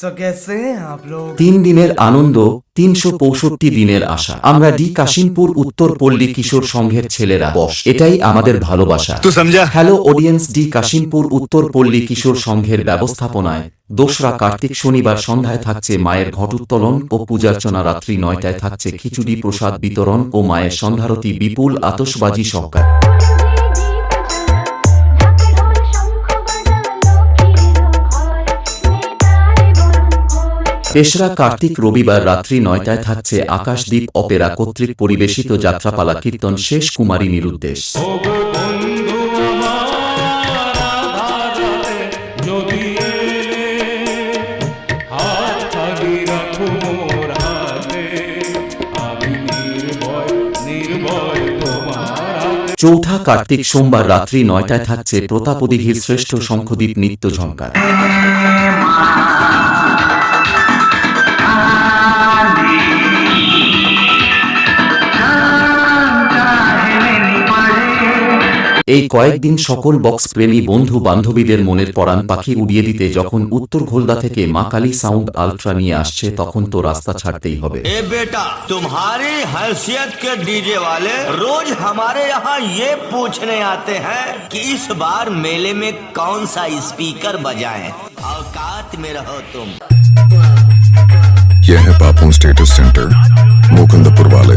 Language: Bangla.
तो कैसे हैं आप लोग? 3 দিনের আনন্দ, 365 দিনের আশা। আমরা ডি কাশিমপুর উত্তর পল্লী কিশোর সংঘের ছেলেরা বস, এটাই আমাদের ভালোবাসা। तू समझा? হ্যালো অডিয়েন্স, ডি কাশিমপুর উত্তর পল্লী কিশোর সংঘের ব্যবস্থাপনায় 2রা কার্তিক শনিবার সন্ধ্যায় থাকছে মায়ের ঘটোত্তোলন ও পূজার্চনা। রাত্রি 9টায় থাকছে খিচুড়ি প্রসাদ বিতরণ ও মায়ের সন্ধ্যারতি বিপুল আতশবাজি সহকারে। 3রা কার্তিক রবিবার রাত্রি 9টায় থাকছে আকাশদ্বীপ অপেরা কর্তৃক পরিবেশিত যাত্রাপালা কীর্তন শেষ কুমারী নিরুদ্দেশ। চৌঠা কার্তিক সোমবার রাত্রি 9টায় থাকছে প্রতাপদিঘির শ্রেষ্ঠ শঙ্খদ্বীপ নৃত্য ঝঙ্কার। এই কয়েকদিন সকল বক্স প্রেমী বন্ধু বান্ধবীদের মনের পরাণ পাখি উড়িয়ে দিতে যখন উত্তর ঘোলদা থেকে মা কালী সাউন্ড আল্ট্রা নিয়ে আসছে, তখন তো রাস্তা ছাড়তেই হবে। ए बेटा, तुम्हारी हैसियत के डीजे वाले रोज हमारे यहाँ ये पूछने आते हैं कि इस बार मेले में कौन सा स्पीकर बजाएं। औकात में रहो तुम। यह है पापुन स्टेटस सेंटर मुकुंदपुर वाले।